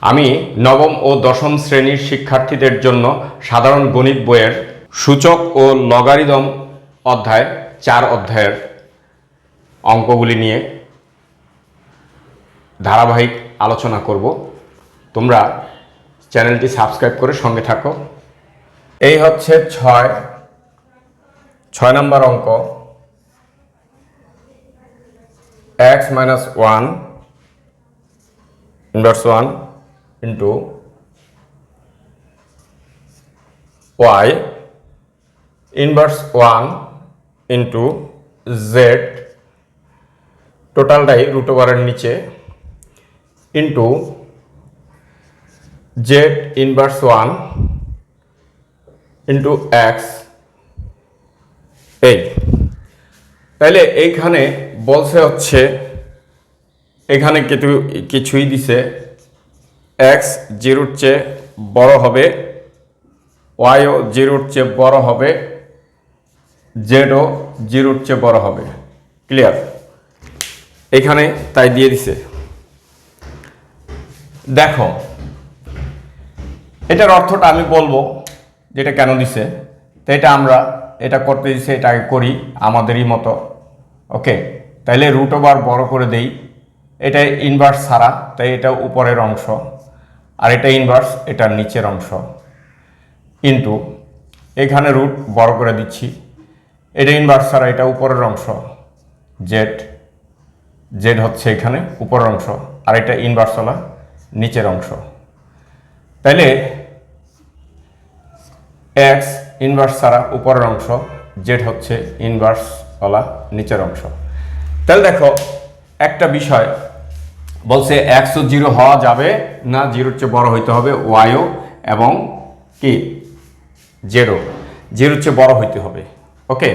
আমি নবম ও দশম শ্রেণীর শিক্ষার্থীদের জন্য সাধারণ গণিত বইয়ের সূচক ও লগারিদম অধ্যায় 4 অধ্যায়ের অঙ্কগুলি নিয়ে ধারাবাহিক আলোচনা করব। তোমরা চ্যানেলটি সাবস্ক্রাইব করে সঙ্গে থাকো। এই হচ্ছে 6 নম্বর অঙ্ক, x - 1 inverse 1 into y inverse 1 into z টোটালটাই রুট ওভারের নিচে into z inverse 1 into x। এই তাহলে এইখানে বলছে হচ্ছে এখানে কিছুই দিছে, x 0-র চেয়ে বড় হবে, y ও 0-র চেয়ে বড় হবে, z ও 0-র চেয়ে বড় হবে। ক্লিয়ার? এখানে তাই দিয়ে দিছে। দেখো এটার অর্থটা আমি বলবো যেটা কেন দিছে, তো এটা করতে দিছে, এটা আগে করি আমাদেরই মতো। ওকে, তাইলে রুট ওভার বড় করে দেই। এটা ইনভার্স ছাড়া, তাই এটা উপরের অংশ, আর এটা ইনভার্স, এটার নিচের অংশ, ইন্টু এখানে রুট বড় করে দিচ্ছি, এটা ইনভার্স ছাড়া, এটা উপরের অংশ, জেড হচ্ছে এখানে উপরের অংশ, আর এটা ইনভার্স হলো নিচের অংশ। তাইলে x ইনভার্স ছাড়া উপরের অংশ, জেড হচ্ছে ইনভার্স হলো নিচের অংশ। তাহলে দেখো একটা বিষয় বলছে, x ও 0 হওয়া যাবে না, 0-র চেয়ে বড় হইতে হবে, y ও এবং কি জেডও 0-র চেয়ে বড় হইতে হবে। ওকে,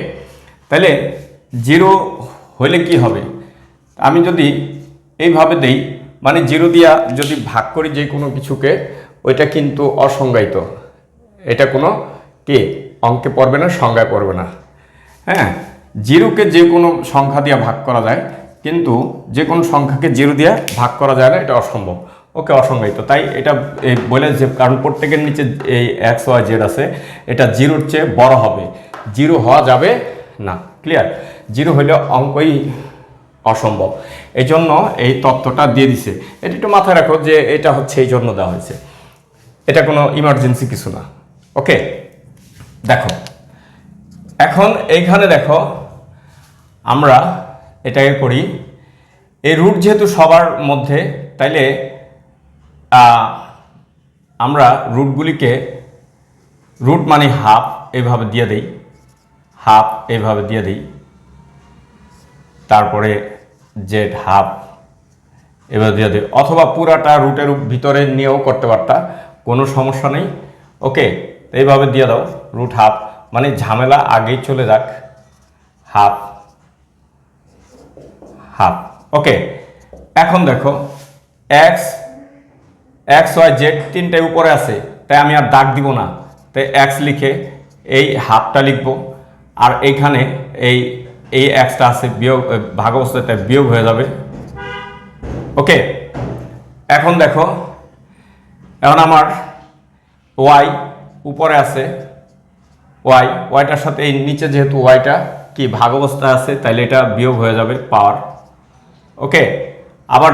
তাহলে 0 হইলে কি হবে? আমি যদি এইভাবে দেই, মানে 0 দিয়া যদি ভাগ করি যে কোনো কিছুকে, ওইটা কিন্তু অসংজ্ঞায়িত, এটা কোনো কি অঙ্কে পড়বে না, সংজ্ঞায় পড়বে না। হ্যাঁ, 0-কে যে কোনো সংখ্যা দিয়ে ভাগ করা যায়, কিন্তু যে কোনো সংখ্যাকে 0 দিয়ে ভাগ করা যায় না, এটা অসম্ভব। ওকে, অসংজ্ঞায়িত। তাই এটা বলে যে কারণ প্রত্যেকের নিচে এই x y z আছে, এটা 0-র চেয়ে বড় হবে, 0 হওয়া যাবে না। ক্লিয়ার? 0 হইলে অঙ্কই অসম্ভব, এই জন্য এই তথ্যটা দিয়ে দিছে। এটা একটু মাথায় রাখো যে এটা হচ্ছে এই জন্য দেওয়া হয়েছে, এটা কোনো ইমার্জেন্সি কিছু না। ওকে, দেখো এখন এইখানে দেখো আমরা এটাকে করি, এই রুট যেহেতু সবার মধ্যে, তাইলে আমরা রুটগুলিকে, রুট মানে হাফ, এইভাবে দিয়ে দেই, হাফ এইভাবে দিয়ে দিই, তারপরে জেড হাফ এভাবে দিয়ে দিই, অথবা পুরাটা রুটের ভিতরে নিয়েও করতে পারতা, কোনো সমস্যা নেই। ওকে, এইভাবে দিয়ে দাও রুট হাফ, মানে ঝামেলা আগেই চলে যাক, হাফ হাফ। ওকে, এখন দেখো x y z তিনটে উপরে আছে, তাই আমি আর দাগ দিব না, তাই x লিখে এই হাফটা লিখবো, আর এইখানে এই xটা আছে বিয়োগ, ভাগ অবস্থায়, তাই বিয়োগ হয়ে যাবে। ওকে, এখন দেখো, এখন আমার y উপরে আছে, ওয়াইটার সাথে এই নিচে যেহেতু ওয়াইটা কি ভাগ অবস্থায় আছে, তাইলে এটা বিয়োগ হয়ে যাবে, পাওয়ার। ওকে, আবার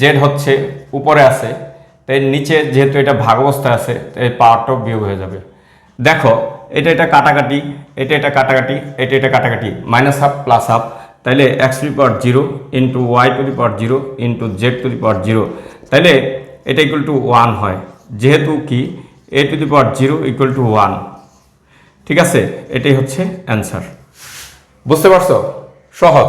জেড হচ্ছে উপরে আছে, তাই নিচে যেহেতু এটা ভাগ অবস্থায় আছে, তাই পাওয়ারটাও বিয়োগ হয়ে যাবে। দেখো এটা কাটাকাটি, এটা কাটাকাটি, এটা কাটাকাটি, মাইনাস হাফ প্লাস হাফ, তাইলে x⁴0 into y⁴0 into z⁴0, তাইলে এটা ইকুয়াল টু 1 হয়, যেহেতু কি a⁴0 ইকুয়াল টু 1। ঠিক আছে, এটাই হচ্ছে অ্যান্সার। বুঝতে পারছো? সহজ।